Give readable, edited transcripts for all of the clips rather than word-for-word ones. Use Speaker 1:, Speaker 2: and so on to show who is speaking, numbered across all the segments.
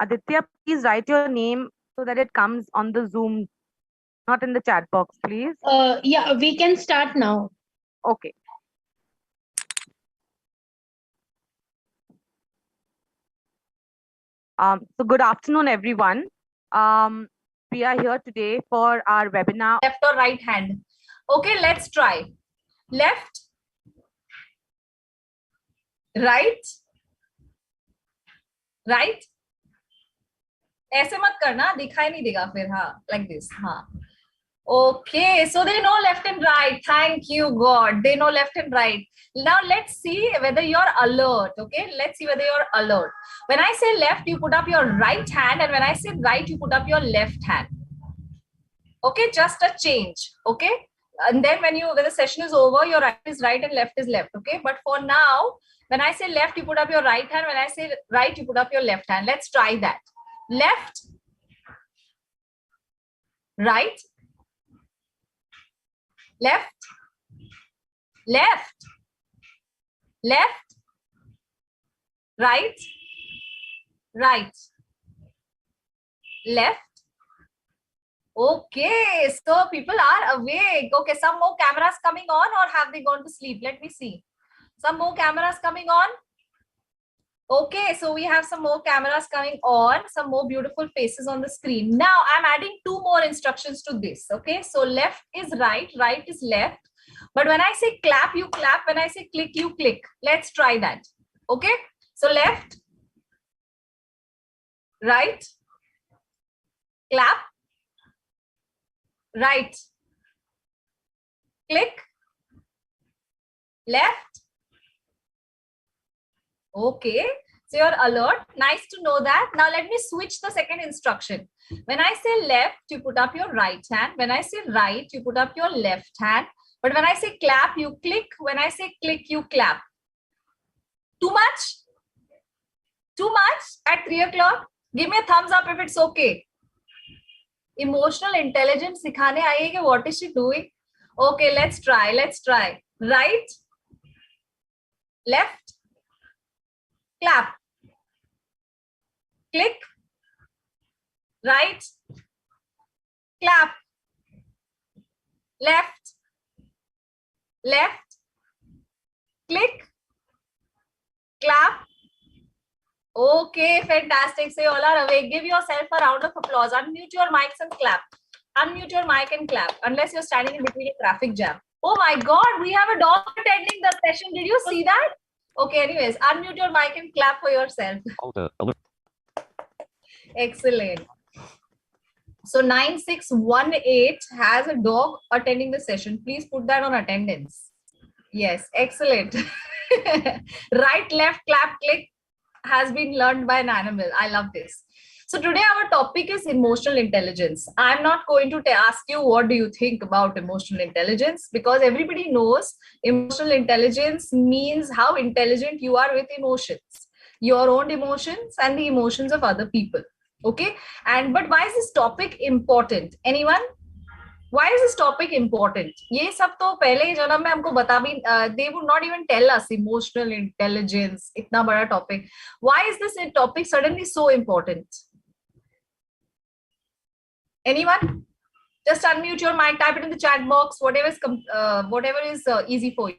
Speaker 1: Aditya, please write your name so that it comes on the Zoom, not in the chat box, please.
Speaker 2: Yeah, we can start now.
Speaker 1: Okay. So good afternoon, everyone. We are here today for our webinar.
Speaker 3: Left or right hand? Okay, let's try. Left, right, right. ऐसे मत करना, दिखाई नहीं देगा फिर. हाँ, like this. हाँ. Okay, so they know left and right. Thank you, God. They know left and right. Now let's see whether you're alert. Okay, let's see whether you're alert. When I say left, you put up your right hand, and when I say right, you put up your left hand. Okay, just a change. Okay, and then when the session is over, your right is right and left is left. Okay, but for now, when I say left, you put up your right hand. When I say right, you put up your left hand. Let's try that. Left, right, left, left, left, right, right, left. Okay, so people are awake. Okay, some more cameras coming on, or have they gone to sleep? Let me see. Some more cameras coming on. Okay, so we have some more cameras coming on, some more beautiful faces on the screen. Now I'm adding two more instructions to this. Okay, so left is right, right is left. But when I say clap, you clap. When I say click, you click. Let's try that. Okay, so left, right, clap, right, click, left. Okay, so you're alert. Nice to know that. Now let me switch the second instruction. When I say left, you put up your right hand. When I say right, you put up your left hand. But when I say clap, you click. When I say click, you clap. Too much? Too much at 3 o'clock? Give me a thumbs up if it's okay. Emotional intelligence sikhane aaye ki what is she doing? Okay, let's try. Let's try. Right, left, clap, click, right, clap, left, left, click, clap. Okay, fantastic. So you all are awake. Give yourself a round of applause. Unmute your mics and clap. Unmute your mic and clap, unless you're standing in between a traffic jam. Oh my God, we have a dog attending the session. Did you see that? Okay, anyways, unmute your mic and clap for yourself. Excellent. So 9618 has a dog attending the session. Please put that on attendance. Yes, excellent. Right, left, clap, click has been learned by an animal. I love this. So today our topic is emotional intelligence. I'm not going to ask you what do you think about emotional intelligence, because everybody knows emotional intelligence means how intelligent you are with emotions, your own emotions and the emotions of other people. Okay, and but why is this topic important? Anyone? Why is this topic important? ये सब तो पहले ही जन्म में हमको बता भी, they would not even tell us emotional intelligence, इतना बड़ा topic. Why is this topic suddenly so important? Anyone? Just unmute your mic, type it in the chat box, whatever is easy for you.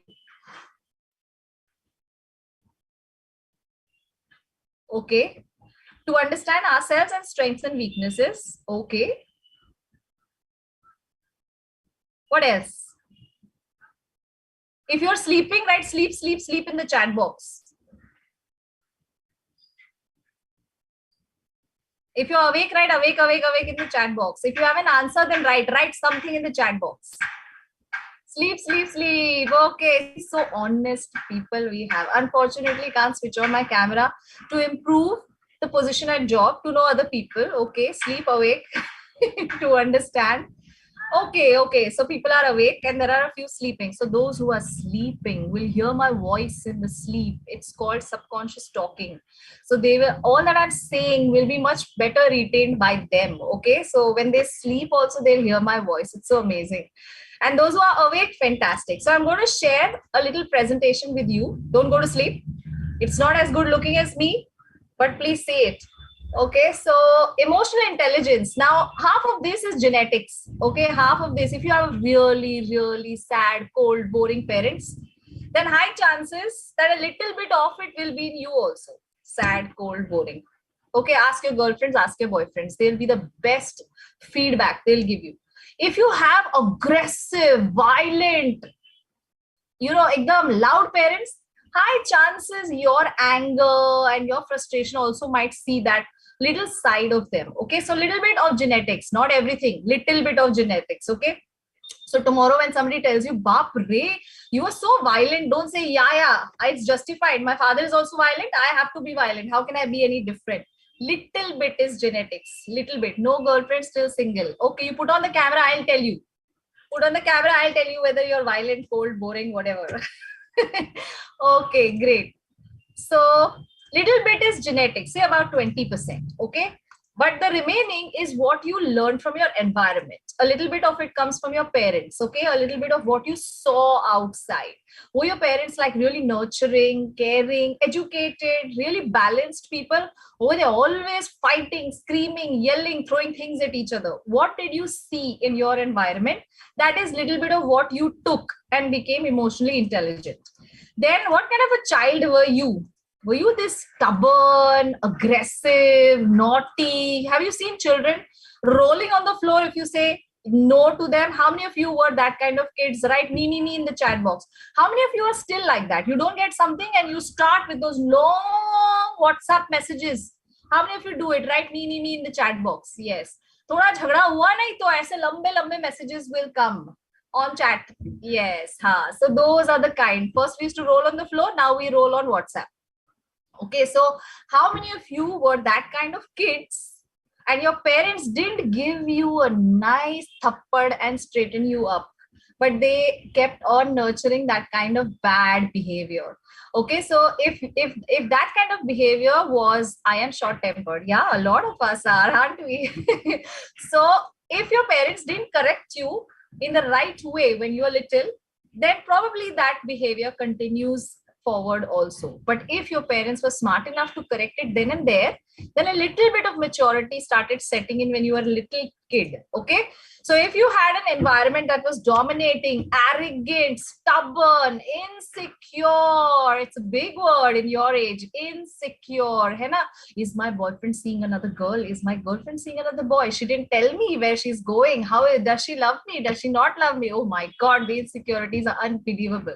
Speaker 3: Okay. To understand ourselves and strengths and weaknesses. Okay. What else? If you're sleeping, write sleep, sleep, sleep in the chat box. If you're awake, write awake, awake, awake in the chat box. If you have an answer, then write something in the chat box. Sleep, sleep, sleep. Okay, so honest people we have. Unfortunately, can't switch on my camera to improve the position at job to know other people. Okay, sleep, awake to understand. Okay, so people are awake and there are a few sleeping. So those who are sleeping will hear my voice in the sleep. It's called subconscious talking. So they will, all that I'm saying will be much better retained by them. Okay, so when they sleep also they'll hear my voice. It's so amazing. And those who are awake, fantastic. So I'm going to share a little presentation with you. Don't go to sleep. It's not as good looking as me, but please say it. Okay, so emotional intelligence. Now, half of this is genetics. Okay, half of this, if you have really, really sad, cold, boring parents, then high chances that a little bit of it will be in you also. Sad, cold, boring. Okay, ask your girlfriends, ask your boyfriends. They'll be the best feedback they'll give you. If you have aggressive, violent, ekdam loud parents, high chances your anger and your frustration also might see that little side of them. Okay, so little bit of genetics, not everything, little bit of genetics. Okay, so tomorrow when somebody tells you, Bap Re, you are so violent, don't say, yeah, it's justified. My father is also violent. I have to be violent. How can I be any different? Little bit is genetics. Little bit. No girlfriend, still single. Okay, you put on the camera, I'll tell you. Put on the camera, I'll tell you whether you're violent, cold, boring, whatever. Okay, great. So little bit is genetics, say about 20%. Okay. But the remaining is what you learn from your environment. A little bit of it comes from your parents. Okay. A little bit of what you saw outside. Were your parents like really nurturing, caring, educated, really balanced people? Or were they always fighting, screaming, yelling, throwing things at each other? What did you see in your environment? That is little bit of what you took and became emotionally intelligent. Then what kind of a child were you? Were you this stubborn, aggressive, naughty? Have you seen children rolling on the floor if you say no to them? How many of you were that kind of kids? Write me in the chat box. How many of you are still like that? You don't get something and you start with those long WhatsApp messages. How many of you do it? Write me in the chat box. Yes. थोड़ा झगड़ा हुआ नहीं तो ऐसे लंबे लंबे messages will come on chat. Yes. So those are the kind. First we used to roll on the floor. Now we roll on WhatsApp. Okay, so how many of you were that kind of kids and your parents didn't give you a nice thappad and straighten you up, but they kept on nurturing that kind of bad behavior? Okay, so if that kind of behavior was, I am short tempered. Yeah, a lot of us are, aren't we? So if your parents didn't correct you in the right way when you were little, then probably that behavior continues forward also. But if your parents were smart enough to correct it then and there, then a little bit of maturity started setting in when you were a little kid. Okay, so if you had an environment that was dominating, arrogant, stubborn, insecure, it's a big word in your age, insecure, hai na? Is my boyfriend seeing another girl? Is my girlfriend seeing another boy? She didn't tell me where she's going. How does she love me? Does she not love me? Oh my god, the insecurities are unbelievable.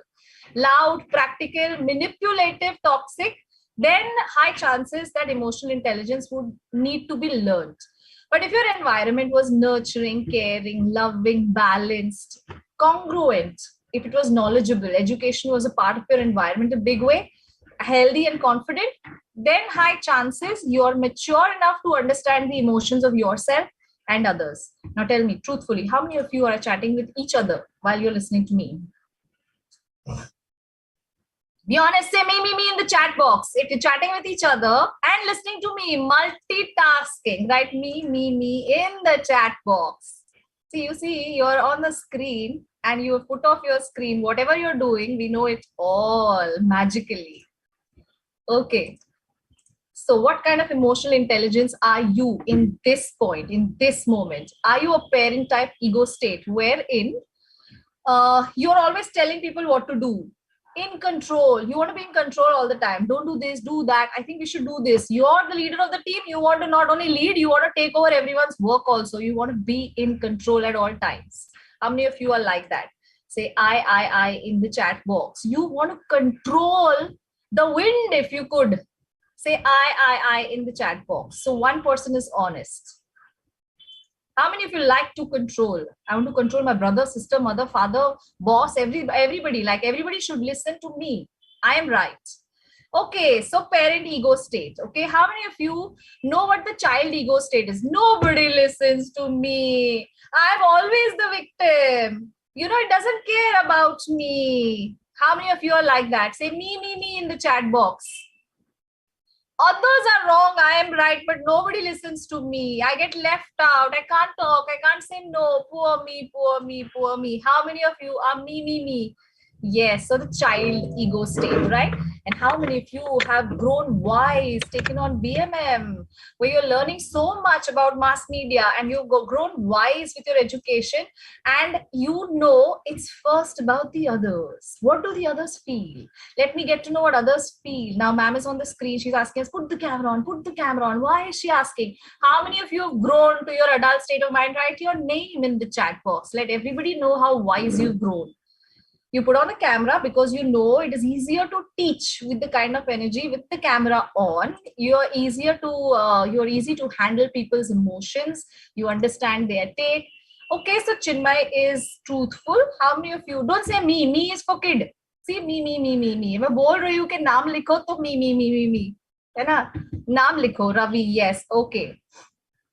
Speaker 3: Loud, practical, manipulative, toxic, then high chances that emotional intelligence would need to be learned. But if your environment was nurturing, caring, loving, balanced, congruent, if it was knowledgeable, education was a part of your environment a big way, healthy and confident, then high chances you're mature enough to understand the emotions of yourself and others. Now tell me truthfully, how many of you are chatting with each other while you're listening to me? Be honest, say me in the chat box. If you're chatting with each other and listening to me, multitasking, write me in the chat box. See, you see, you're on the screen and you put off your screen. Whatever you're doing, we know it all magically. Okay. So what kind of emotional intelligence are you in this point, in this moment? Are you a parent type ego state wherein you're always telling people what to do? In control. You want to be in control all the time. Don't do this, do that. I think we should do this. You're the leader of the team. You want to not only lead, you want to take over everyone's work also. You want to be in control at all times. How many of you are like that? Say I in the chat box. You want to control the wind if you could. Say I in the chat box. So one person is honest. How many of you like to control? I want to control my brother, sister, mother, father, boss, everybody. Like everybody should listen to me. I am right. Okay, so parent ego state. Okay, how many of you know what the child ego state is? Nobody listens to me. I'm always the victim. It doesn't care about me. How many of you are like that? Say me in the chat box. Others are wrong, I am right, but nobody listens to me. I get left out. I can't talk. I can't say no. Poor me, poor me, poor me. How many of you are me? Yes, so the child ego state, right? And how many of you have grown wise, taken on BMM, where you're learning so much about mass media and you've grown wise with your education, and you know it's first about the others. What do the others feel? Let me get to know what others feel. Now, ma'am is on the screen. She's asking us, put the camera on, put the camera on. Why is she asking? How many of you have grown to your adult state of mind? Write your name in the chat box. Let everybody know how wise you've grown. You put on the camera because you know it is easier to teach with the kind of energy with the camera on. You're easy to handle people's emotions. You understand their take. Okay, so Chinmay is truthful. How many of you? Don't say me. Me is for kid. See, me. मैं बोल रही हूँ कि नाम लिखो तो me. है ना? नाम लिखो, Ravi. Yes. Okay.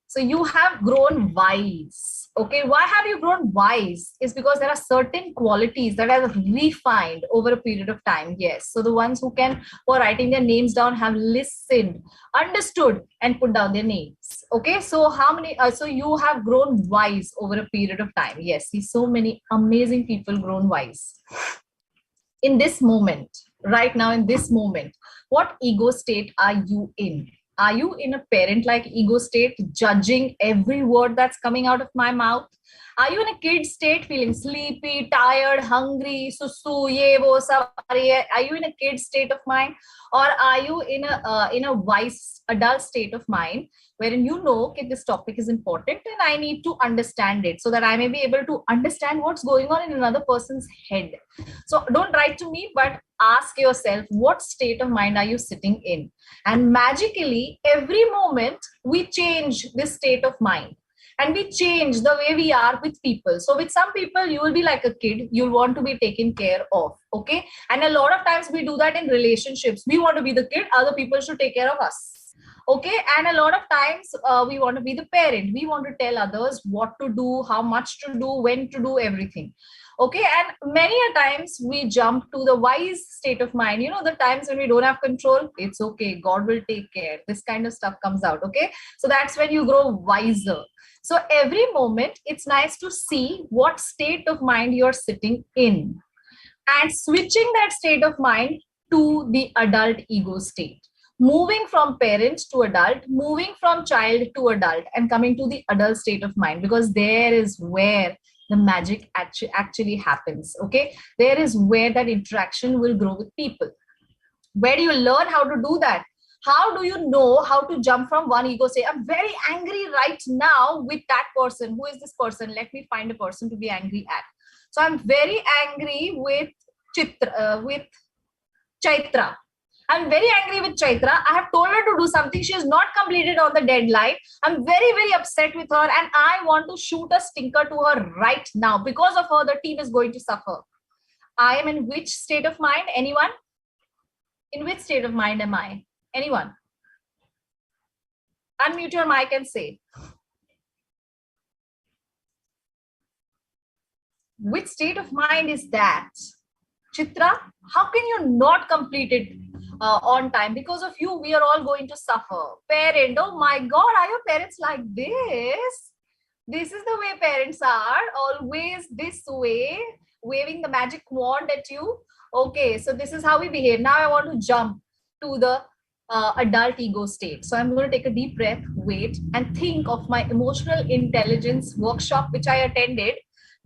Speaker 3: So you have grown wise. Okay, why have you grown wise? Is because there are certain qualities that are refined over a period of time. Yes. So the ones who are writing their names down have listened, understood, and put down their names. Okay. So how many? So you have grown wise over a period of time. Yes. See, so many amazing people grown wise. In this moment, right now, in this moment, what ego state are you in? Are you in a parent-like ego state, judging every word that's coming out of my mouth? Are you in a kid state, feeling sleepy, tired, hungry, susu, ye wo sab? Are you in a kid state of mind, or are you in a wise adult state of mind, wherein you know that this topic is important and I need to understand it so that I may be able to understand what's going on in another person's head? So don't write to me, but ask yourself, what state of mind are you sitting in? And magically, every moment we change this state of mind. And we change the way we are with people. So with some people, you will be like a kid. You'll want to be taken care of. Okay. And a lot of times we do that in relationships. We want to be the kid. Other people should take care of us. Okay. And a lot of times we want to be the parent. We want to tell others what to do, how much to do, when to do, everything. Okay. And many a times we jump to the wise state of mind. You know, the times when we don't have control, it's okay. God will take care. This kind of stuff comes out. Okay. So that's when you grow wiser. So every moment, it's nice to see what state of mind you're sitting in and switching that state of mind to the adult ego state. Moving from parent to adult, moving from child to adult, and coming to the adult state of mind, because there is where the magic actually happens. Okay, there is where that interaction will grow with people. Where do you learn how to do that? How do you know how to jump from one ego state? I'm very angry right now with that person. Who is this person? Let me find a person to be angry at. So I'm very angry with Chaitra. I'm very angry with Chaitra. I have told her to do something. She has not completed on the deadline. I'm very, very upset with her, and I want to shoot a stinker to her right now. Because of her, the team is going to suffer. I am in which state of mind? Anyone? In which state of mind am I? Anyone? Unmute your mic and say. Which state of mind is that? Chitra, how can you not complete it on time? Because of you, we are all going to suffer. Parent, oh my God, are your parents like this? This is the way parents are, always this way, waving the magic wand at you. Okay, so this is how we behave. Now I want to jump to the adult ego state. So I'm going to take a deep breath, wait, and think of my emotional intelligence workshop, which I attended,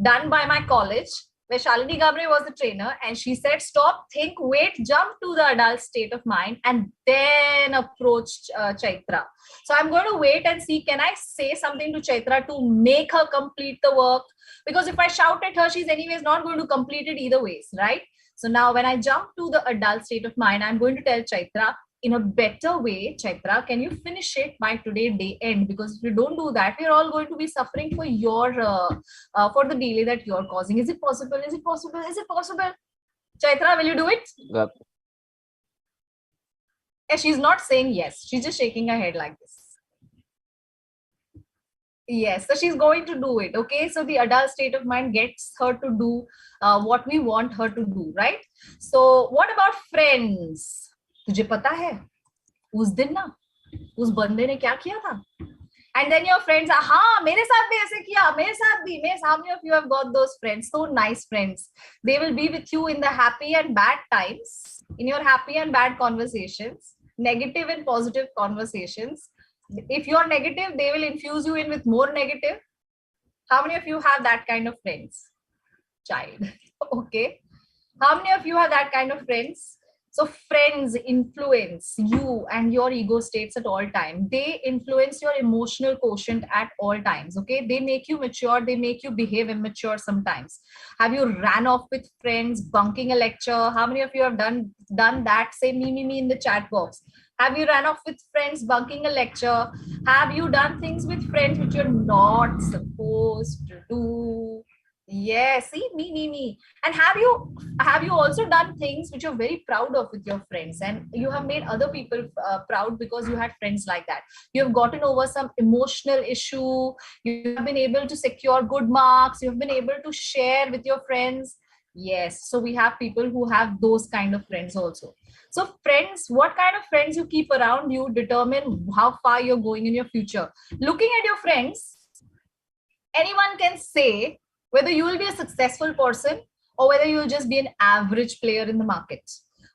Speaker 3: done by my college, where Shalini Gabre was the trainer, and she said, stop, think, wait, jump to the adult state of mind, and then approach Chaitra. So I'm going to wait and see, can I say something to Chaitra to make her complete the work? Because if I shout at her, she's anyways not going to complete it either ways, right? So now when I jump to the adult state of mind, I'm going to tell Chaitra, in a better way, Chaitra, can you finish it by today day end? Because if you don't do that, we're all going to be suffering for your for the delay that you're causing. Is it possible? Is it possible? Is it possible? Chaitra, will you do it?
Speaker 4: Yep.
Speaker 3: Yeah, she's not saying yes. She's just shaking her head like this. Yes, so she's going to do it. Okay, so the adult state of mind gets her to do what we want her to do, right? So what about friends? तुझे पता है उस दिन ना उस बंदे ने क्या किया था? And then your friends are, हाँ मेरे साथ भी ऐसे किया, मेरे साथ भी, how many of you have got those friends? So nice friends. They will be with you in the happy and bad times, in your happy and bad conversations, negative and positive conversations. If you're negative, they will infuse you in with more negative. How many of you have that kind of friends? Child. Okay. How many of you have that kind of friends? So friends influence you and your ego states at all times. They influence your emotional quotient at all times. Okay. They make you mature. They make you behave immature sometimes. Have you ran off with friends, bunking a lecture? How many of you have done that? Say me in the chat box. Have you ran off with friends, bunking a lecture? Have you done things with friends which you're not supposed to do? Yes, see, me. And have you also done things which you're very proud of with your friends, and you have made other people proud because you had friends like that? You have gotten over some emotional issue. You have been able to secure good marks. You have been able to share with your friends. Yes, so we have people who have those kind of friends also. So friends, what kind of friends you keep around you determine how far you're going in your future. Looking at your friends, anyone can say whether you will be a successful person or whether you will just be an average player in the market.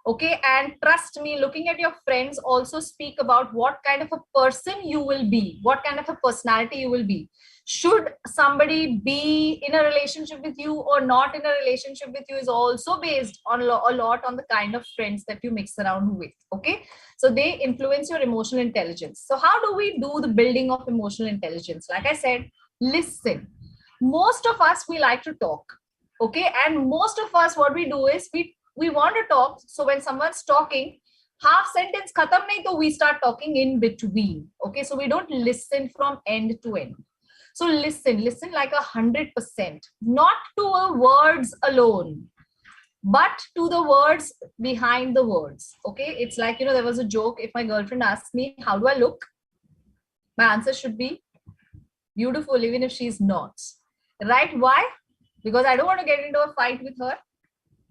Speaker 3: Okay, and trust me, looking at your friends also speak about what kind of a person you will be, what kind of a personality you will be. Should somebody be in a relationship with you or not in a relationship with you is also based on a lot on the kind of friends that you mix around with. Okay, so they influence your emotional intelligence. So how do we do the building of emotional intelligence? Like I said, listen. Most of us, we like to talk. Okay, and most of us, what we do is we want to talk. So when someone's talking, half sentence khatam nahi, to we start talking in between. Okay, so we don't listen from end to end. So listen like 100%, not to a words alone, but to the words behind the words. Okay, it's like, there was a joke. If my girlfriend asks me, how do I look? My answer should be beautiful, even if she's not. Right? Why? Because I don't want to get into a fight with her.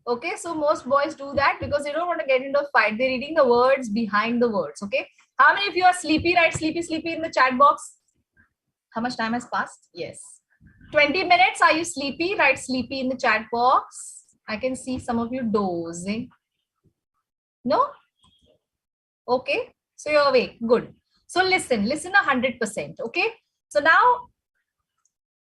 Speaker 3: Okay, so most boys do that because they don't want to get into a fight. They're reading the words behind the words. Okay, how many of you are sleepy? Write sleepy in the chat box. How much time has passed? Yes, 20 minutes. Are you sleepy? Write sleepy in the chat box. I can see some of you dozing. No? Okay, so you're awake. Good. So listen 100%. Okay, so now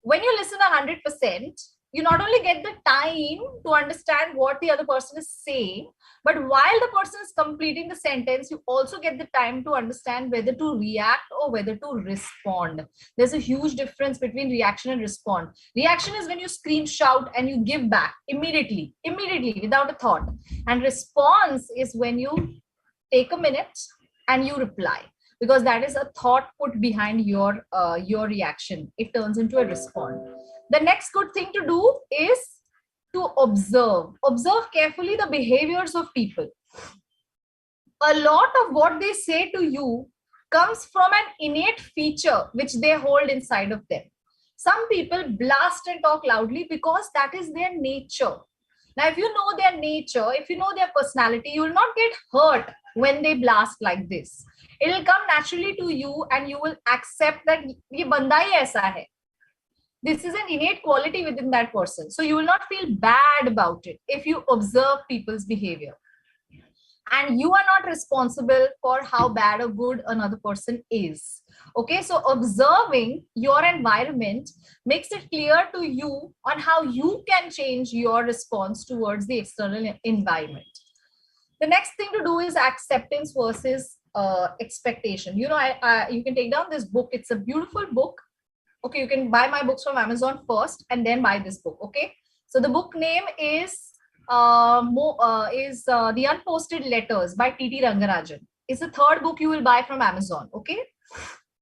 Speaker 3: when you listen 100%, you not only get the time to understand what the other person is saying, but while the person is completing the sentence, you also get the time to understand whether to react or whether to respond. There's a huge difference between reaction and respond. Reaction is when you scream, shout, and you give back immediately, without a thought. And response is when you take a minute and you reply, because that is a thought put behind your reaction. It turns into a response. The next good thing to do is to observe carefully the behaviors of people. A lot of what they say to you comes from an innate feature which they hold inside of them. Some people blast and talk loudly because that is their nature. Now, if you know their nature, if you know their personality, you will not get hurt when they blast like this. It will come naturally to you and you will accept that ye banda hi aisa hai. This is an innate quality within that person. So you will not feel bad about it if you observe people's behavior. And you are not responsible for how bad or good another person is. Okay, so observing your environment makes it clear to you on how you can change your response towards the external environment. The next thing to do is acceptance versus expectation. You can take down this book. It's a beautiful book. Okay, you can buy my books from Amazon first and then buy this book. Okay, so the book name is The Unposted Letters by T.T. Rangarajan. It's the third book you will buy from Amazon. Okay,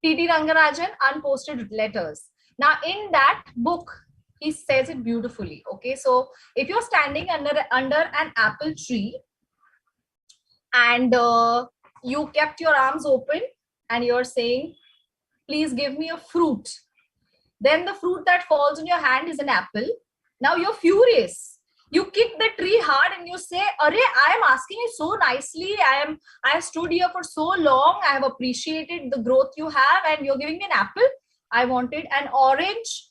Speaker 3: T.T. Rangarajan, Unposted Letters. Now, in that book, he says it beautifully. Okay, so if you're standing under an apple tree and you kept your arms open and you're saying, please give me a fruit. Then the fruit that falls in your hand is an apple. Now you're furious You kick the tree hard and you say, Arey, I am asking you so nicely. I have stood here for so long. I have appreciated the growth you have, and you're giving me an apple. I wanted an orange.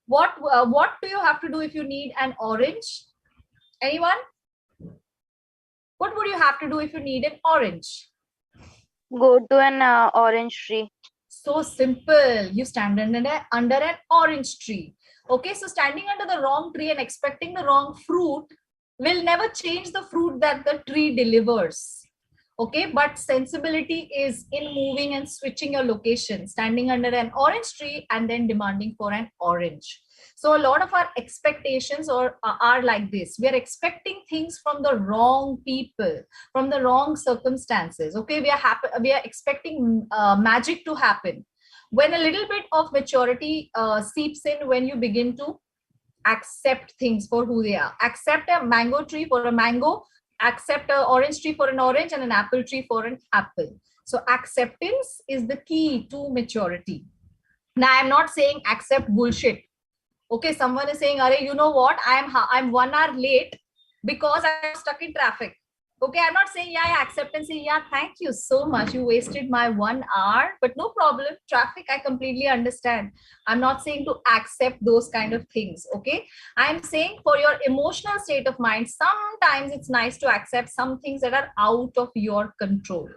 Speaker 3: What do you have to do if you need an orange? Anyone? What would you have to do if you need an orange?
Speaker 4: Go to an orange tree.
Speaker 3: So simple. You stand under an orange tree. Okay, so standing under the wrong tree and expecting the wrong fruit will never change the fruit that the tree delivers. Okay, but sensibility is in moving and switching your location, standing under an orange tree and then demanding for an orange. So a lot of our expectations are like this. We are expecting things from the wrong people, from the wrong circumstances. Okay, we are expecting magic to happen. When a little bit of maturity seeps in, when you begin to accept things for who they are, accept a mango tree for a mango, accept an orange tree for an orange, and an apple tree for an apple. So acceptance is the key to maturity. Now, I'm not saying accept bullshit. Okay, someone is saying, Arey, you know what? I'm 1 hour late because I'm stuck in traffic. Okay, I'm not saying, yeah, accept and say, yeah, thank you so much. You wasted my 1 hour, but no problem. Traffic, I completely understand. I'm not saying to accept those kind of things. Okay, I'm saying for your emotional state of mind, sometimes it's nice to accept some things that are out of your control.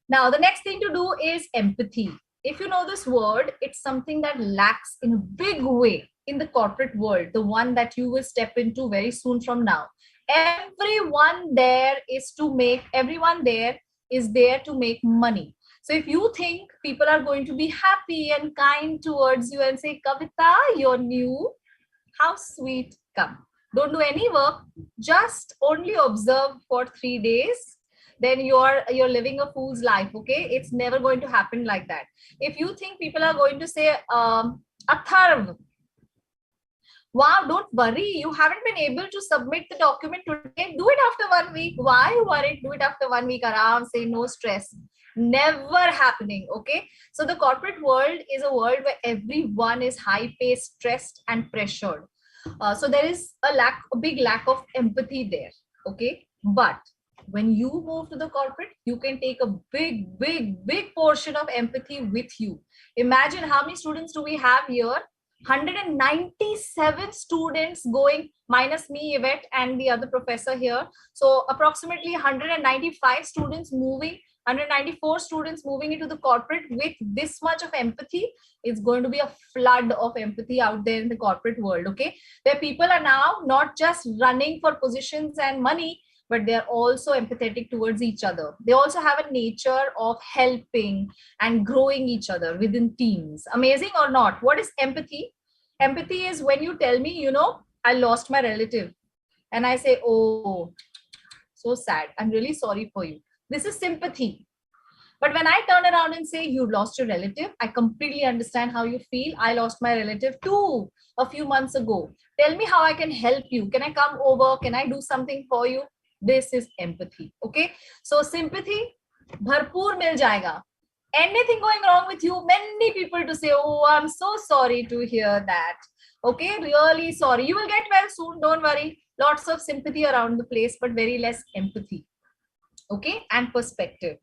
Speaker 3: Now, the next thing to do is empathy. If you know this word, it's something that lacks in a big way in the corporate world, the one that you will step into very soon from now. Everyone there is there to make money. So if you think people are going to be happy and kind towards you and say, Kavita, you're new, how sweet, come. Don't do any work, just only observe for 3 days. Then you're living a fool's life. Okay, it's never going to happen like that. If you think people are going to say, Atharv, wow, don't worry, you haven't been able to submit the document today, do it after 1 week. Why you worried? Do it after 1 week. Aram, say no stress. Never happening. Okay, so the corporate world is a world where everyone is high paced, stressed and pressured. So there is a big lack of empathy there. Okay, but when you move to the corporate, you can take a big portion of empathy with you. Imagine how many students do we have here? 197 students going, minus me, Yvette, and the other professor here. So approximately 195 students moving, 194 students moving into the corporate with this much of empathy. It's going to be a flood of empathy out there in the corporate world. Okay, where people are now not just running for positions and money, but they're also empathetic towards each other. They also have a nature of helping and growing each other within teams. Amazing or not? What is empathy? Empathy is when you tell me, you know, I lost my relative. And I say, oh, so sad. I'm really sorry for you. This is sympathy. But when I turn around and say, you lost your relative, I completely understand how you feel. I lost my relative too a few months ago. Tell me how I can help you. Can I come over? Can I do something for you? This is empathy. Okay, so sympathy bharpoor mil jayega. Anything going wrong with you, many people to say, oh, I'm so sorry to hear that. Okay, really sorry. You will get well soon, don't worry. Lots of sympathy around the place, but very less empathy. Okay, and perspective.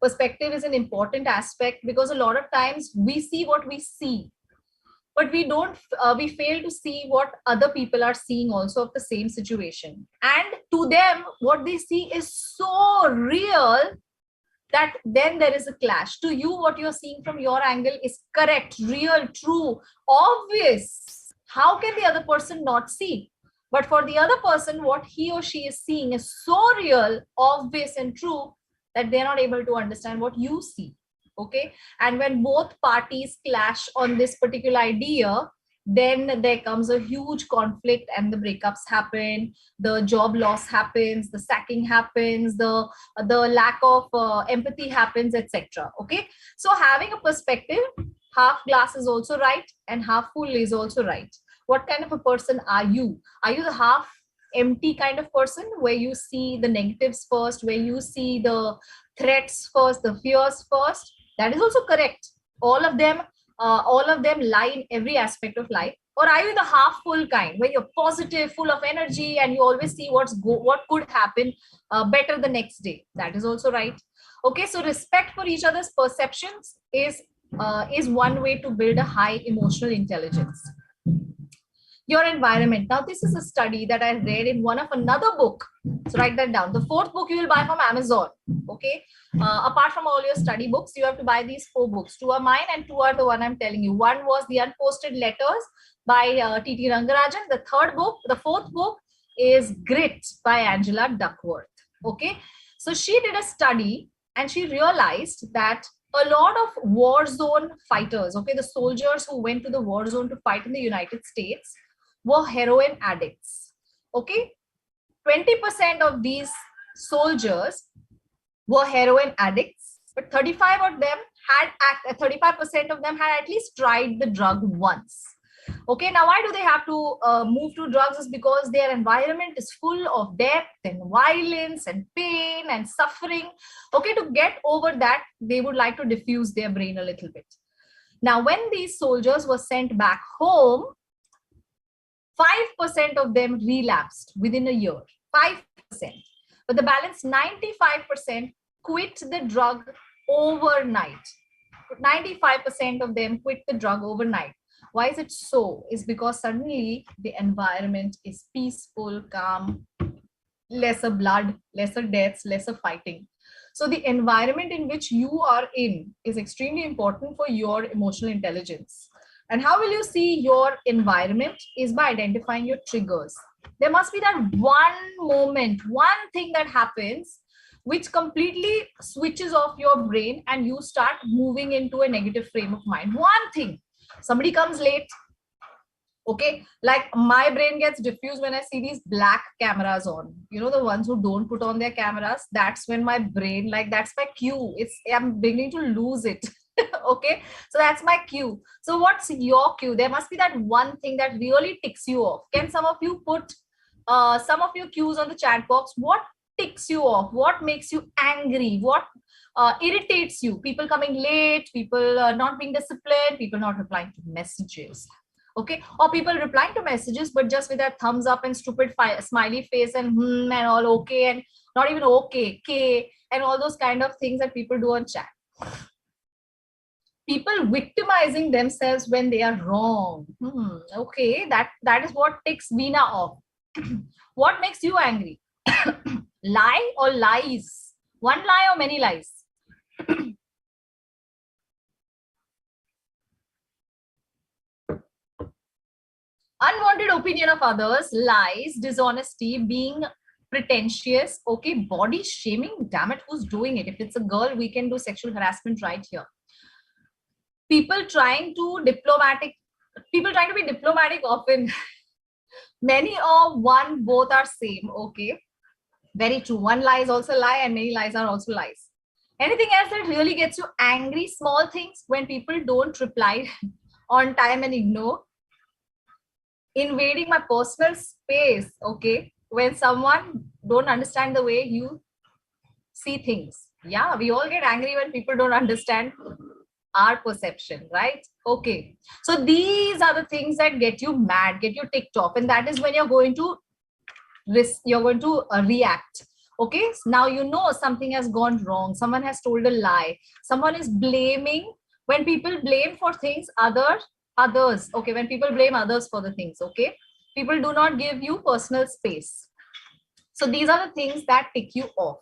Speaker 3: Perspective is an important aspect because a lot of times we see what we see, but we fail to see what other people are seeing also of the same situation. And to them, what they see is so real that then there is a clash. To you, what you're seeing from your angle is correct, real, true, obvious. How can the other person not see? But for the other person, what he or she is seeing is so real, obvious and true that they're not able to understand what you see. Okay, and when both parties clash on this particular idea, then there comes a huge conflict and the breakups happen, the job loss happens, the sacking happens, the lack of empathy happens, etc. Okay, so having a perspective, half glass is also right and half full is also right. What kind of a person are you? Are you the half empty kind of person where you see the negatives first, where you see the threats first, the fears first? That is also correct. All of them lie in every aspect of life. Or are you the half full kind where you're positive, full of energy, and you always see what could happen better the next day? That is also right. Okay, so respect for each other's perceptions is one way to build a high emotional intelligence. Your environment. Now, this is a study that I read in one of another book. So write that down. The fourth book you will buy from Amazon. Okay. Apart from all your study books, you have to buy these 4 books. 2 are mine and 2 are the one I'm telling you. One was The Unposted Letters by T.T. Rangarajan. The fourth book is Grit by Angela Duckworth. Okay. So she did a study and she realized that a lot of war zone fighters, okay, the soldiers who went to the war zone to fight in the United States were heroin addicts. Okay, 20% of these soldiers were heroin addicts, but 35% of them had at least tried the drug once. Okay, now why do they have to move to drugs? Is because their environment is full of death and violence and pain and suffering. Okay, to get over that, they would like to diffuse their brain a little bit. Now, when these soldiers were sent back home, 5% of them relapsed within a year. 5%. But the balance 95% quit the drug overnight. 95% of them quit the drug overnight. Why is it so? Is because suddenly the environment is peaceful, calm, lesser blood, lesser deaths, lesser fighting. So the environment in which you are in is extremely important for your emotional intelligence. And how will you see your environment is by identifying your triggers. There must be that one moment, one thing that happens which completely switches off your brain and you start moving into a negative frame of mind. One thing. Somebody comes late. Okay, like my brain gets diffused when I see these black cameras on. You know, the ones who don't put on their cameras. That's when my brain, like, that's my cue. I'm beginning to lose it. Okay, so that's my cue. So what's your cue? There must be that one thing that really ticks you off. Can some of you put some of your cues on the chat box? What ticks you off? What makes you angry? What irritates you? People coming late, people not being disciplined, people not replying to messages. Okay, or people replying to messages but just with that thumbs up and stupid smiley face and and all okay and not even okay, K, and all those kind of things that people do on chat. People victimizing themselves when they are wrong. Okay, that is what ticks Veena off. What makes you angry? Lie or lies? One lie or many lies? Unwanted opinion of others, lies, dishonesty, being pretentious, okay, body shaming. Damn it, who's doing it? If it's a girl, we can do sexual harassment right here. People trying to be diplomatic often. Many or one, both are same. Okay, very true. One lie is also a lie and many lies are also lies. Anything else that really gets you angry? Small things, when people don't reply on time and ignore. Invading my personal space. Okay, when someone don't understand the way you see things. Yeah, we all get angry when people don't understand our perception, right? Okay, so these are the things that get you mad, get you ticked off, and that is when you're going to react. Okay, so now you know something has gone wrong, someone has told a lie, someone is blaming. When people blame for things, others, okay, when people blame others for the things, okay, people do not give you personal space. So these are the things that tick you off.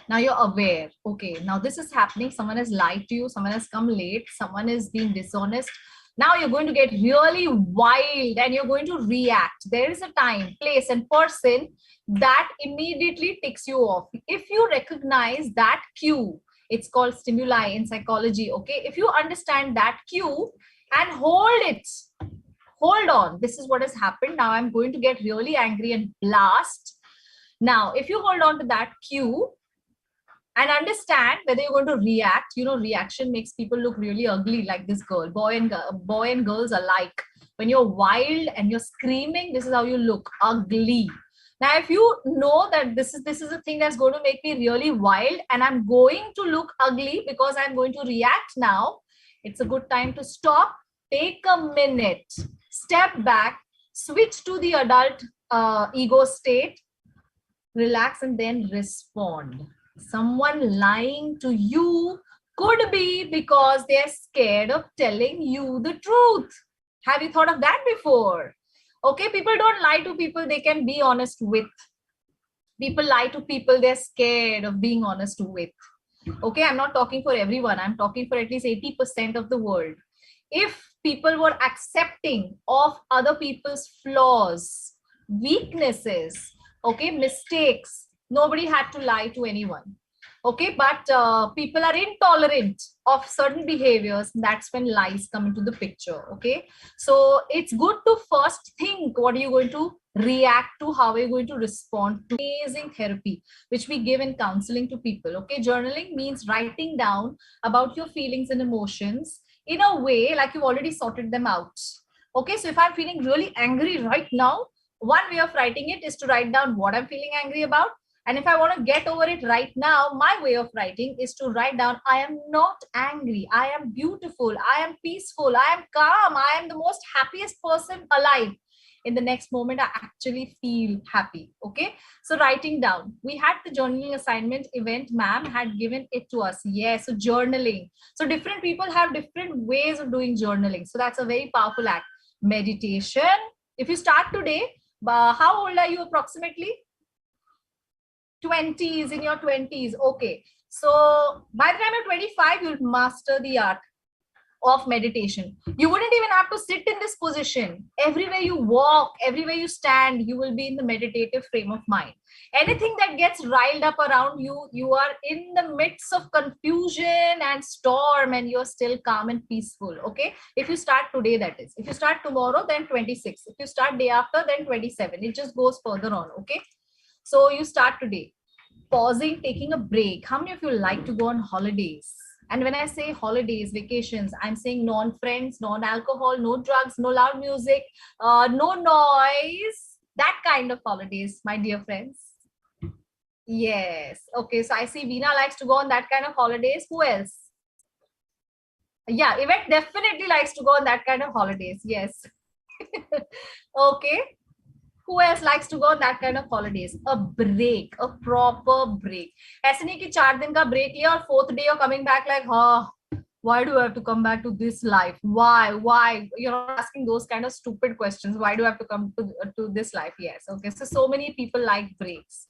Speaker 3: Now you're aware, okay, now this is happening, someone has lied to you, someone has come late, someone is being dishonest. Now you're going to get really wild and you're going to react. There is a time, place, and person that immediately ticks you off. If you recognize that cue, it's called stimuli in psychology, okay? If you understand that cue and hold on, this is what has happened. Now I'm going to get really angry and blast. Now, if you hold on to that cue and understand whether you're going to react, you know, reaction makes people look really ugly, like this girl. Boy and girls alike. When you're wild and you're screaming, this is how you look, ugly. Now, if you know that this is a thing that's going to make me really wild and I'm going to look ugly because I'm going to react now, it's a good time to stop, take a minute, Step back, switch to the adult ego state, relax, and then respond. Someone lying to you could be because they're scared of telling you the truth. Have you thought of that before? Okay, people don't lie to people they can be honest with. People lie to people they're scared of being honest with. Okay, I'm not talking for everyone. I'm talking for at least 80% of the world. If people were accepting of other people's flaws, weaknesses, okay, mistakes, nobody had to lie to anyone. Okay, but people are intolerant of certain behaviors. That's when lies come into the picture. Okay, so it's good to first think what are you going to react to, how are you going to respond to. Amazing therapy which we give in counseling to people. Okay, journaling means writing down about your feelings and emotions in a way like you've already sorted them out. Okay, so if I'm feeling really angry right now, one way of writing it is to write down what I'm feeling angry about. And if I want to get over it right now, my way of writing is to write down, I am not angry, I am beautiful, I am peaceful, I am calm, I am the most happiest person alive. In the next moment, I actually feel happy. Okay, so writing down. We had the journaling assignment event, ma'am had given it to us. Yes, so journaling. So different people have different ways of doing journaling. So that's a very powerful act. Meditation. If you start today, how old are you approximately? 20s, in your 20s. Okay, so by the time you're 25, you'll master the art of meditation. You wouldn't even have to sit in this position. Everywhere you walk, everywhere you stand, you will be in the meditative frame of mind. Anything that gets riled up around you, you are in the midst of confusion and storm, and you're still calm and peaceful. Okay, if you start today, that is. If you start tomorrow, then 26. If you start day after, then 27. It just goes further on. Okay, so you start today. Pausing, taking a break. How many of you like to go on holidays? And when I say holidays, vacations, I'm saying non-friends, non-alcohol, no drugs, no loud music, no noise, that kind of holidays, my dear friends. Yes. Okay, so I see Veena likes to go on that kind of holidays. Who else? Yeah, Yvette definitely likes to go on that kind of holidays. Yes. Okay. Who else likes to go on that kind of holidays? A break, a proper break. ऐसे नहीं कि 4 दिन का break लिया और 4th day you're coming back like, why do I have to come back to this life? Why? You're not asking those kind of stupid questions. Why do I have to come to this life? Yes. Okay. So many people like breaks.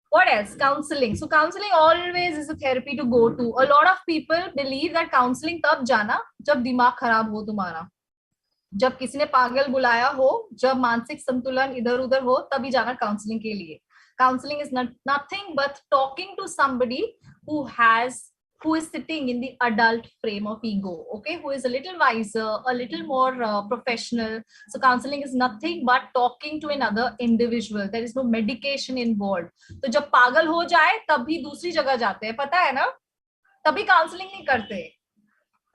Speaker 3: What else? Counseling. So counseling always is a therapy to go to. A lot of people believe that counseling तब जाना जब दिमाग खराब हो तुम्हारा, जब किसी ने पागल बुलाया हो, जब मानसिक संतुलन इधर उधर हो, तभी जाना काउंसलिंग के लिए. Counseling is nothing but talking to somebody who is sitting in the adult frame of ego, okay, who is a little wiser, a little more professional. So counseling is nothing but talking to another individual. There is no medication involved. तो जब पागल हो जाए तभी दूसरी जगह जाते हैं, पता है ना, तभी काउंसलिंग नहीं करते,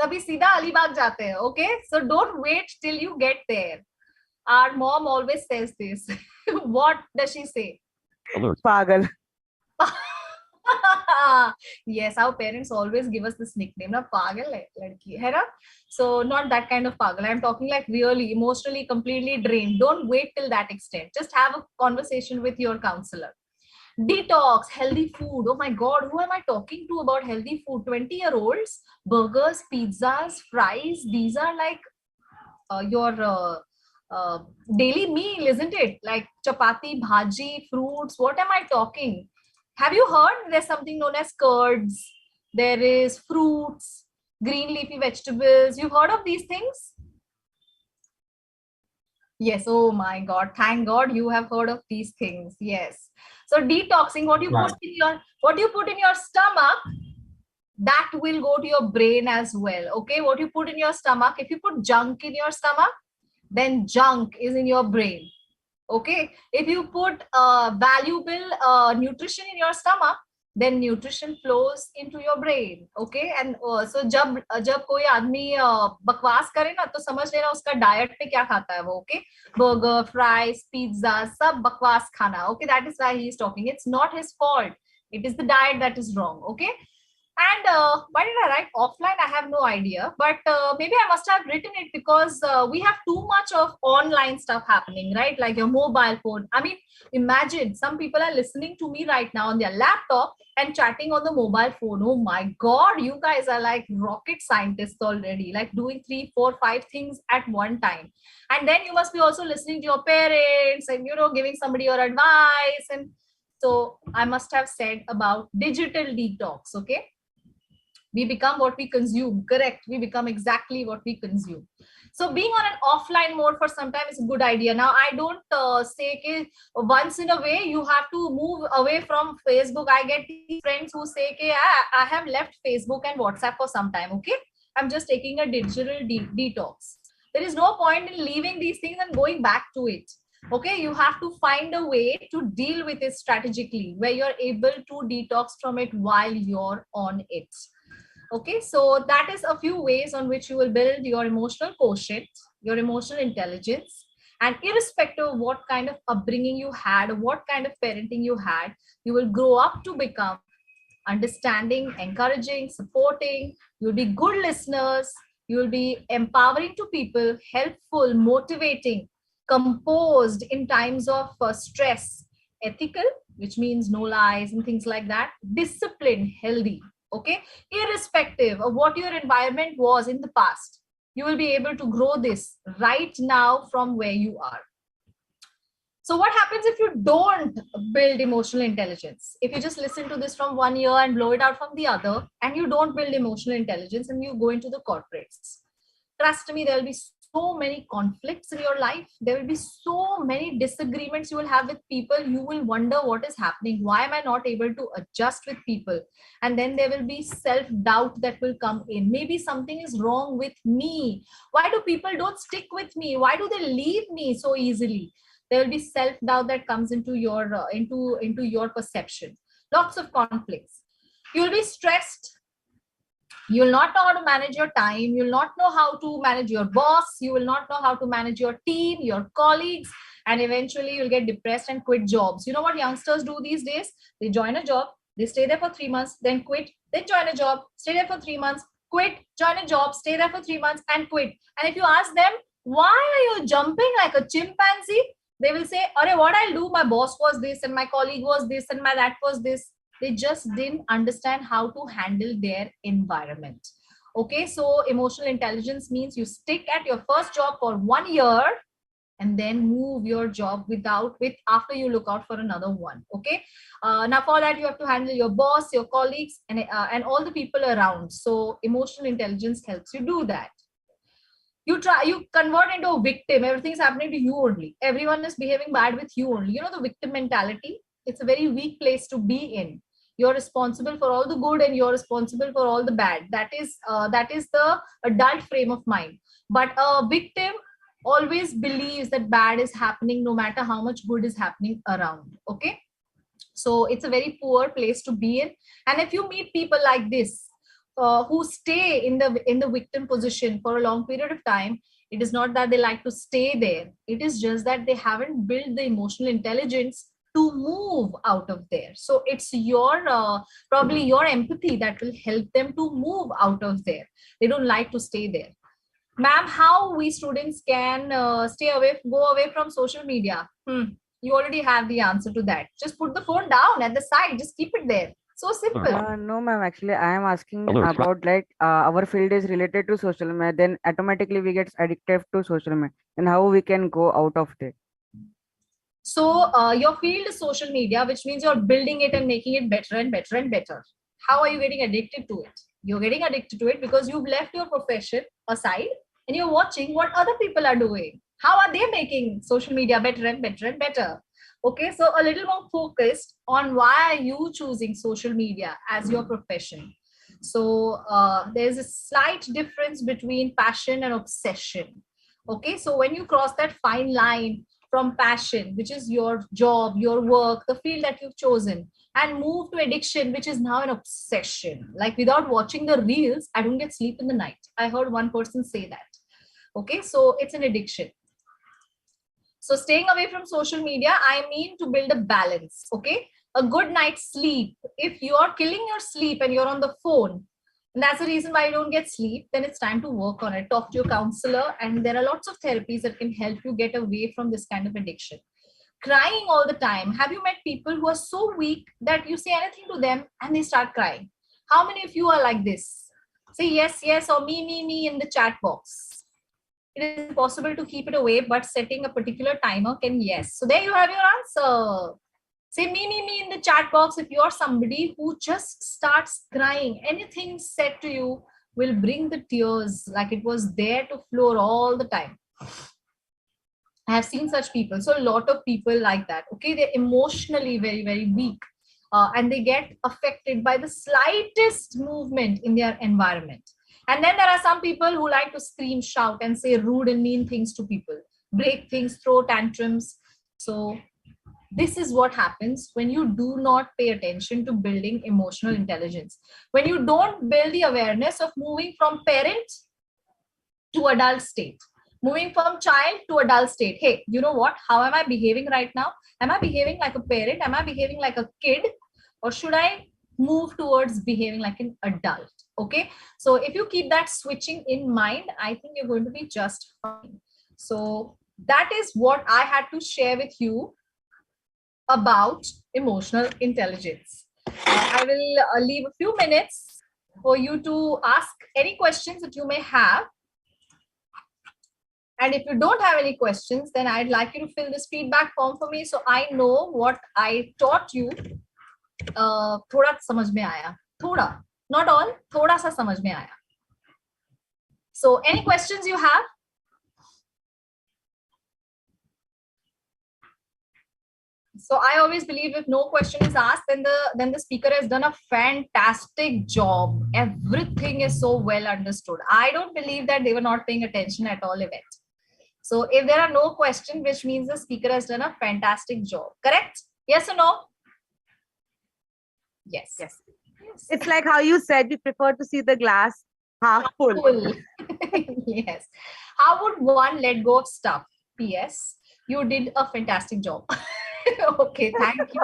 Speaker 3: तभी सीधा अलीबाग जाते हैं. Okay, so don't wait till you get there. Our mom always says this. What does she say?
Speaker 5: Alert.
Speaker 1: Pagal.
Speaker 3: Yes, our parents always give us this nickname, na pagal hai ladki, hai na? So not that kind of pagal. I'm talking like really emotionally completely drained. Don't wait till that extent. Just have a conversation with your counselor. Detox, healthy food. Oh my God, who am I talking to about healthy food? 20-year-olds, burgers, pizzas, fries. These are like your daily meal, isn't it? Like chapati, bhaji, fruits. What am I talking? Have you heard there's something known as curds? There is fruits, green leafy vegetables. You've heard of these things? Yes. Oh my God. Thank God you have heard of these things. Yes. So detoxing, what you put in your stomach, that will go to your brain as well. Okay. What you put in your stomach, if you put junk in your stomach, then junk is in your brain. Okay. If you put valuable nutrition in your stomach, then nutrition flows into your brain. Okay. And so जब कोई आदमी बकवास करे ना, तो समझ लेना उसका डाइट पे क्या खाता है वो. Okay, burger, fries, pizza, सब बकवास खाना. Okay, that is why he is talking. It's not his fault. It is the diet that is wrong. Okay. And why did I write offline? I have no idea, but maybe I must have written it because we have too much of online stuff happening, right? Like your mobile phone. I mean, imagine some people are listening to me right now on their laptop and chatting on the mobile phone. Oh my God, you guys are like rocket scientists already, like doing 3, 4, 5 things at one time. And then you must be also listening to your parents and, giving somebody your advice. And so I must have said about digital detox, okay? We become what we consume. Correct, we become exactly what we consume. So being on an offline mode for some time is a good idea. Now I don't say कि once in a way you have to move away from Facebook. I get these friends who say कि I have left Facebook and WhatsApp for some time. Okay, I'm just taking a digital detox. There is no point in leaving these things and going back to it. Okay, you have to find a way to deal with it strategically where you're able to detox from it while you're on it. Okay, so that is a few ways on which you will build your emotional quotient, your emotional intelligence. And irrespective of what kind of upbringing you had, or what kind of parenting you had, you will grow up to become understanding, encouraging, supporting. You'll be good listeners. You will be empowering to people, helpful, motivating, composed in times of stress, ethical, which means no lies and things like that, disciplined, healthy. Okay, irrespective of what your environment was in the past, you will be able to grow this right now from where you are. So what happens if you don't build emotional intelligence? If you just listen to this from one ear and blow it out from the other, and you don't build emotional intelligence and you go into the corporates, trust me, there will be so many conflicts in your life. There will be so many disagreements you will have with people. You will wonder what is happening. Why am I not able to adjust with people? And then there will be self-doubt that will come in. Maybe something is wrong with me. Why do people don't stick with me? Why do they leave me so easily? There will be self-doubt that comes into your into your perception. Lots of conflicts. You will be stressed. You will not know how to manage your time. You will not know how to manage your boss. You will not know how to manage your team, your colleagues, and eventually you'll get depressed and quit jobs. You know what youngsters do these days? They join a job, they stay there for 3 months, then quit, then join a job, stay there for 3 months, quit, join a job, stay there for 3 months, and quit. And if you ask them, why are you jumping like a chimpanzee? They will say, "Arey, what I'll do? My boss was this, and my colleague was this, and my that was this." They just didn't understand how to handle their environment. Okay, so emotional intelligence means you stick at your first job for 1 year and then move your job with after you look out for another one. Okay, now for that you have to handle your boss, your colleagues, and all the people around. So emotional intelligence helps you do that. You convert into a victim. Everything's happening to you only. Everyone is behaving bad with you only. You know, the victim mentality, it's a very weak place to be in. You're responsible for all the good and you're responsible for all the bad. That is the adult frame of mind. But a victim always believes that bad is happening no matter how much good is happening around. Okay, so it's a very poor place to be in. And if you meet people like this, who stay in the victim position for a long period of time, it is not that they like to stay there. It is just that they haven't built the emotional intelligence to move out of there. So it's your probably your empathy that will help them to move out of there. They don't like to stay there. Ma'am, how we students can go away from social media? You already have the answer to that. Just put the phone down at the side. Just keep it there. So simple.
Speaker 1: No, ma'am. Actually, I am asking about like our field is related to social media. Then automatically we get addicted to social media, and how we can go out of it.
Speaker 3: So your field is social media, which means you're building it and making it better and better and better. How are you getting addicted to it? You're getting addicted to it because you've left your profession aside and you're watching what other people are doing. How are they making social media better and better and better? Okay, so a little more focused on why are you choosing social media as your profession. So there's a slight difference between passion and obsession. Okay, so when you cross that fine line from passion, which is your job, your work, the field that you've chosen, and move to addiction, which is now an obsession. Like without watching the reels, I don't get sleep in the night. I heard one person say that. Okay, so it's an addiction. So staying away from social media, I mean to build a balance. Okay, a good night's sleep. If you're killing your sleep and you're on the phone, and that's the reason why you don't get sleep, then it's time to work on it. Talk to your counselor, and there are lots of therapies that can help you get away from this kind of addiction. Crying all the time. Have you met people who are so weak that you say anything to them and they start crying? How many of you are like this? Say yes, yes, or me in the chat box. It is possible to keep it away, but setting a particular timer can, yes. So there you have your answer. Say me in the chat box if you're somebody who just starts crying. Anything said to you will bring the tears like it was there to flow all the time. I have seen such people. So a lot of people like that. Okay, they're emotionally very, very weak. And they get affected by the slightest movement in their environment. And then there are some people who like to scream, shout, and say rude and mean things to people, break things, throw tantrums. So this is what happens when you do not pay attention to building emotional intelligence. When you don't build the awareness of moving from parent to adult state, moving from child to adult state. Hey, you know what? How am I behaving right now? Am I behaving like a parent? Am I behaving like a kid? Or should I move towards behaving like an adult? Okay. So if you keep that switching in mind, I think you're going to be just fine. So that is what I had to share with you about emotional intelligence. I will leave a few minutes for you to ask any questions that you may have. And if you don't have any questions, then I'd like you to fill this feedback form for me so I know what I taught you. Thoda samajh mein aaya. Thoda, not all, thoda sa samajh mein aaya. So any questions you have? So I always believe if no question is asked, then the speaker has done a fantastic job. Everything is so well understood. I don't believe that they were not paying attention at all event. So if there are no questions, which means the speaker has done a fantastic job. Correct? Yes or no? Yes.
Speaker 5: Yes. It's like how you said we prefer to see the glass half full.
Speaker 3: Yes. How would one let go of stuff? P.S. You did a fantastic job. Okay, thank you.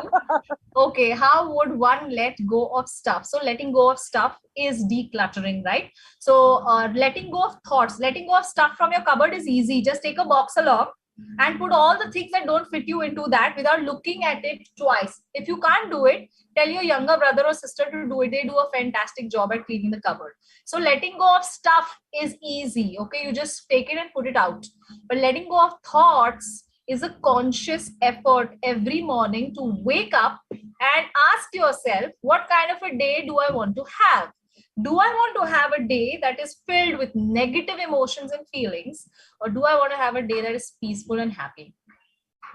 Speaker 3: Okay, how would one let go of stuff? So letting go of stuff is decluttering, right? So letting go of thoughts, letting go of stuff from your cupboard is easy. Just take a box along and put all the things that don't fit you into that without looking at it twice. If you can't do it, tell your younger brother or sister to do it. They do a fantastic job at cleaning the cupboard. So letting go of stuff is easy. Okay, you just take it and put it out. But letting go of thoughts is a conscious effort every morning to wake up and ask yourself, what kind of a day do I want to have? Do I want to have a day that is filled with negative emotions and feelings, or do I want to have a day that is peaceful and happy?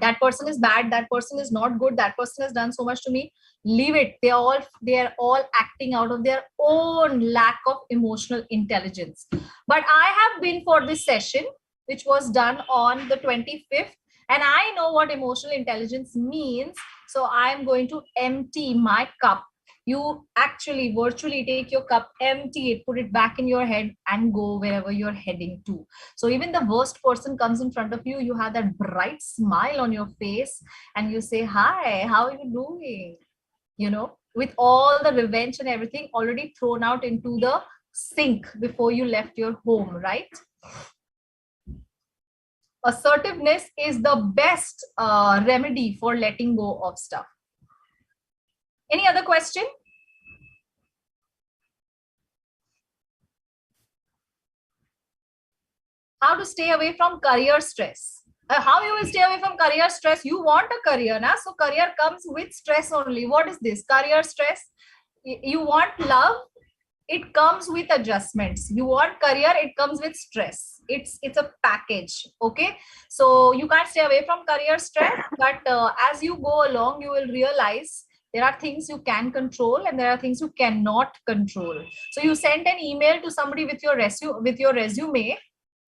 Speaker 3: That person is bad, that person is not good, that person has done so much to me. Leave it. They are all acting out of their own lack of emotional intelligence. But I have been for this session, which was done on the 25th. And I know what emotional intelligence means. So I'm going to empty my cup. You actually virtually take your cup, empty it, put it back in your head and go wherever you're heading to. So even the worst person comes in front of you, you have that bright smile on your face and you say, hi, how are you doing? You know, with all the revenge and everything already thrown out into the sink before you left your home, right? Assertiveness is the best remedy for letting go of stuff. Any other question? How to stay away from career stress? How you will stay away from career stress? You want a career, na? So career comes with stress only. What is this? Career stress. You want love. It comes with adjustments. You want career, it comes with stress. It's a package. Okay, so you can't stay away from career stress, but as you go along, you will realize there are things you can control and there are things you cannot control. So you sent an email to somebody with your resume.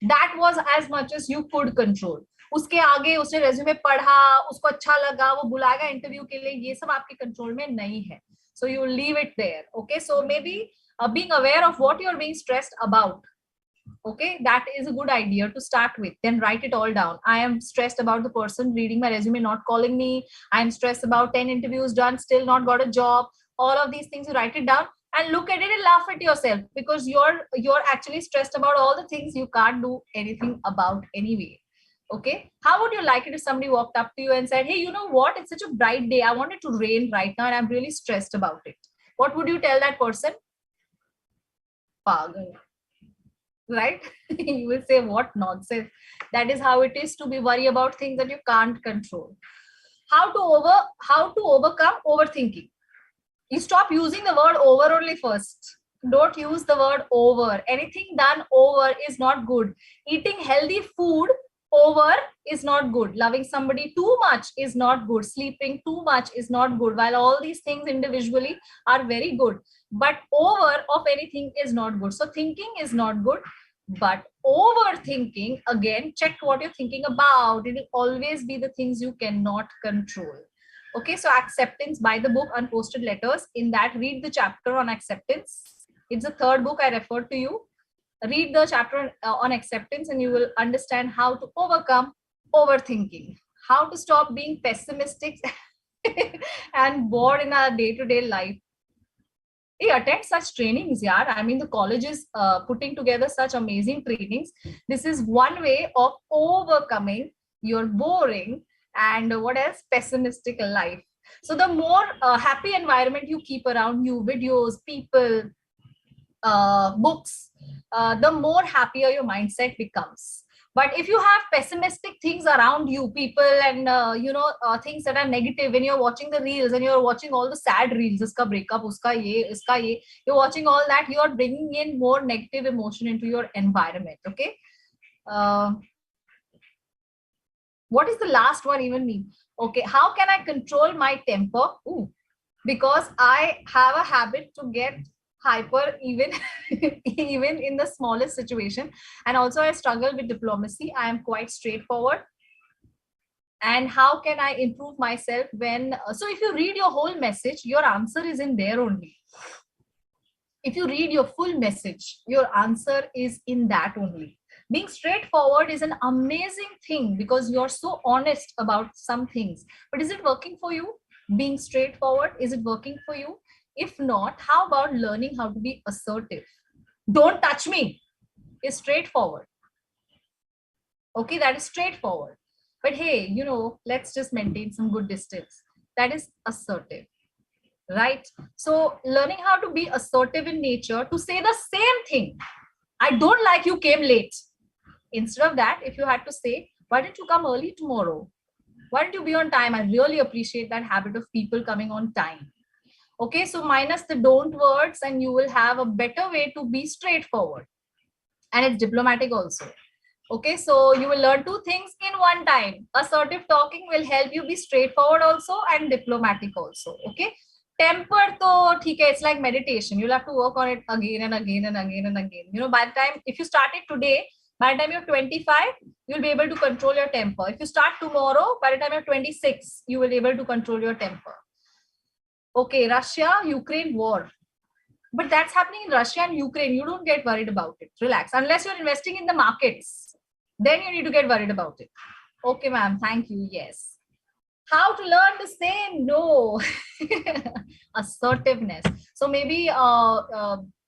Speaker 3: That was as much as you could control. उसके आगे उसने resume पढ़ा, उसको अच्छा लगा, वो बुलाएगा interview के लिए, ये सब आपके कंट्रोल में नहीं है. So you leave it there. Okay, so maybe being aware of what you're being stressed about. Okay, that is a good idea to start with. Then write it all down. I am stressed about the person reading my resume, not calling me. I am stressed about 10 interviews done, still not got a job. All of these things, you write it down and look at it and laugh at yourself, because you're actually stressed about all the things you can't do anything about anyway. Okay, how would you like it if somebody walked up to you and said, hey, you know what, it's such a bright day, I want it to rain right now and I'm really stressed about it? What would you tell that person? Pagal. Right? You will say, what nonsense. That is how it is to be worried about things that you can't control. How to overcome overthinking? You stop using the word over only first. Don't use the word over. Anything done over is not good. Eating healthy food over is not good. Loving somebody too much is not good. Sleeping too much is not good. While all these things individually are very good, but over of anything is not good. So thinking is not good, but overthinking, again, check what you're thinking about. It will always be the things you cannot control. Okay, so acceptance, by the book Unposted Letters. In that, read the chapter on acceptance. It's the third book I referred to you. Read the chapter on acceptance and you will understand how to overcome overthinking, how to stop being pessimistic and bored in our day-to-day life. Hey, attend such trainings, yaar. I mean, the college is putting together such amazing trainings. This is one way of overcoming your boring and what else, pessimistic life. So the more happy environment you keep around you, videos, people, books, the more happier your mindset becomes. But if you have pessimistic things around you, people and things that are negative, when you're watching the reels and you're watching all the sad reels, iska breakup, uska ye, you're watching all that, you are bringing in more negative emotion into your environment. Okay. What is the last one even mean? Okay, how can I control my temper? Ooh, because I have a habit to get hyper even even in the smallest situation, and also I struggle with diplomacy. I am quite straightforward. And how can I improve myself when so if you read your whole message, your answer is in there only. If you read your full message, your answer is in that only. Being straightforward is an amazing thing because you're so honest about some things. But is it working for you? Being straightforward, is it working for you? If not, how about learning how to be assertive? Don't touch me is straightforward. Okay, that is straightforward. But hey, let's just maintain some good distance. That is assertive, right? So learning how to be assertive in nature, to say the same thing. I don't like you came late. Instead of that, if you had to say, why didn't you come early tomorrow? Why don't you be on time? I really appreciate that habit of people coming on time. Okay, so minus the don't words and you will have a better way to be straightforward. And it's diplomatic also. Okay, so you will learn two things in one time. Assertive talking will help you be straightforward also and diplomatic also. Okay, temper to theek hai, it's like meditation. You'll have to work on it again and again and again and again. By the time, if you start it today, by the time you're 25, you'll be able to control your temper. If you start tomorrow, by the time you're 26, you will be able to control your temper. Okay, Russia-Ukraine war. But that's happening in Russia and Ukraine. You don't get worried about it. Relax. Unless you're investing in the markets, then you need to get worried about it. Okay, ma'am. Thank you. Yes. How to learn to say no. Assertiveness. So maybe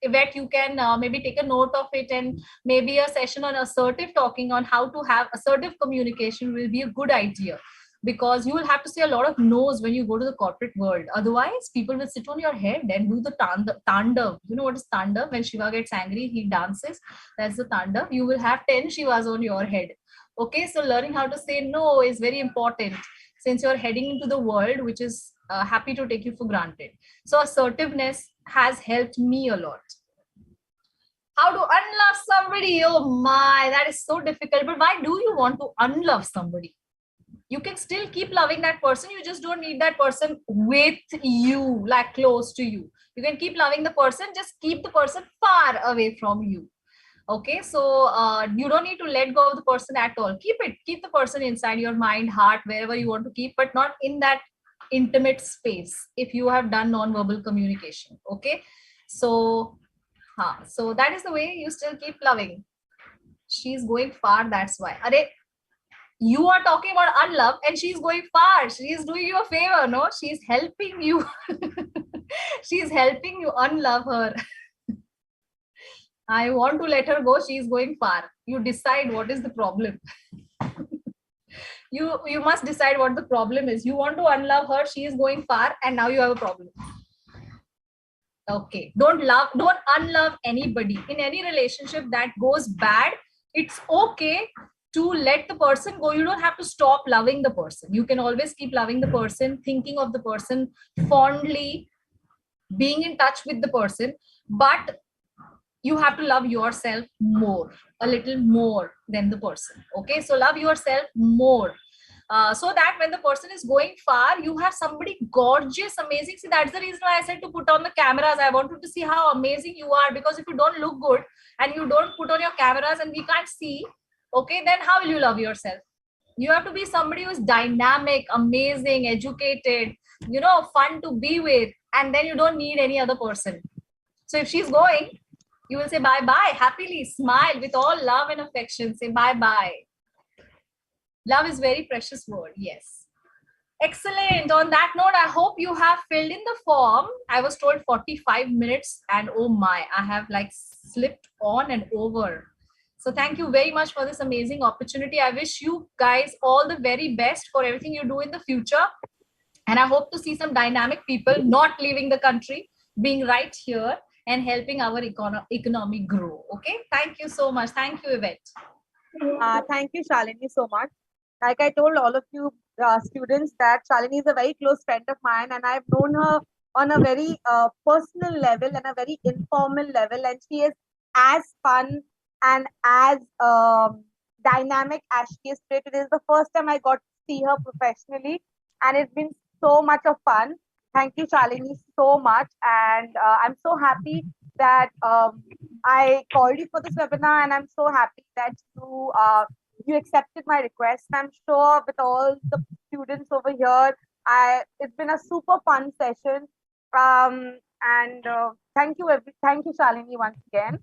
Speaker 3: Yvette, you can maybe take a note of it, and maybe a session on assertive talking on how to have assertive communication will be a good idea, because you will have to say a lot of no's when you go to the corporate world. Otherwise, people will sit on your head and do the tandav. You know what is tandav? When Shiva gets angry, he dances. That's the tandav. You will have 10 Shivas on your head. Okay, so learning how to say no is very important, since you're heading into the world which is happy to take you for granted. So assertiveness has helped me a lot. How to unlove somebody? Oh my, that is so difficult. But why do you want to unlove somebody? You can still keep loving that person. You just don't need that person with you, like close to you. You can keep loving the person, just keep the person far away from you. Okay, so you don't need to let go of the person at all. Keep the person inside your mind, heart, wherever you want to keep, but not in that intimate space if you have done non-verbal communication. Okay, so that is the way you still keep loving. She's going far, that's why. Are you are talking about unlove and she's going far. She's doing you a favor, no? She's helping you. She's helping you unlove her. I want to let her go. She's going far. You decide what is the problem. You must decide what the problem is. You want to unlove her. She is going far, and now you have a problem. Okay. Don't unlove anybody. In any relationship that goes bad, it's okay to let the person go. You don't have to stop loving the person. You can always keep loving the person, thinking of the person fondly, being in touch with the person, but you have to love yourself more, a little more than the person. Okay, so love yourself more, so that when the person is going far, you have somebody gorgeous, amazing. See, that's the reason why I said to put on the cameras. I wanted to see how amazing you are, because if you don't look good and you don't put on your cameras and we can't see, okay, then how will you love yourself? You have to be somebody who's dynamic, amazing, educated, fun to be with, and then you don't need any other person. So if she's going, you will say bye-bye, happily, smile with all love and affection, say bye-bye. Love is very precious word, yes. Excellent. On that note, I hope you have filled in the form. I was told 45 minutes and oh my, I have like slipped on and over. So thank you very much for this amazing opportunity. I wish you guys all the very best for everything you do in the future. And I hope to see some dynamic people not leaving the country, being right here and helping our economy grow. Okay. Thank you so much. Thank you, Yvette.
Speaker 5: Thank you, Shalini, so much. Like I told all of you students that Shalini is a very close friend of mine, and I've known her on a very personal level and a very informal level, and she is as fun and as dynamic as she is straight. It is the first time I got to see her professionally, and it's been so much of fun. Thank you, Shalini, so much, and I'm so happy that I called you for this webinar, and I'm so happy that you accepted my request. I'm sure with all the students over here, it's been a super fun session. And thank you, Shalini, once again.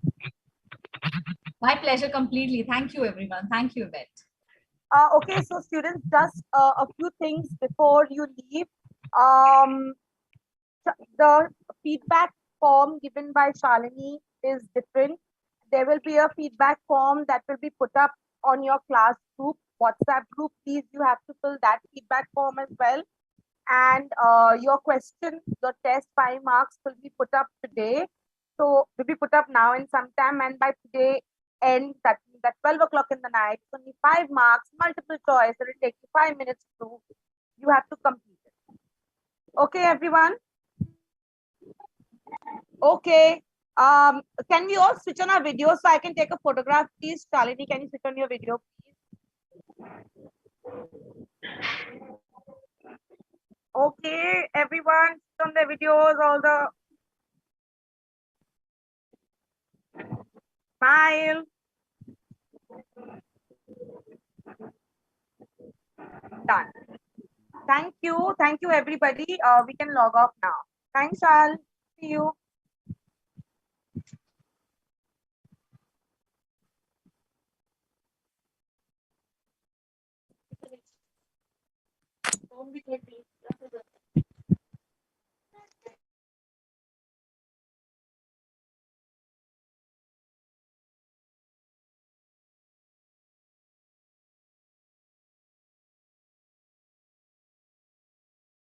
Speaker 3: My pleasure completely. Thank you, everyone. Thank you, Yvette.
Speaker 5: Okay, so students, just a few things before you leave. The feedback form given by Shalini is different. There will be a feedback form that will be put up on your class group, WhatsApp group. Please, you have to fill that feedback form as well. And your question, your test 5 marks will be put up today. So will be put up now in some time, and by today end, that 12 o'clock in the night, it's only 5 marks, multiple choice. It will take you 5 minutes to, you have to complete it. Okay, everyone? Okay. Can we all switch on our video so I can take a photograph, please? Shalini, can you switch on your video, please? Okay, everyone, switch on the videos, all the smile. Done. Thank you, everybody. We can log off now. Thanks, Shal. See you.
Speaker 2: Don't be 30.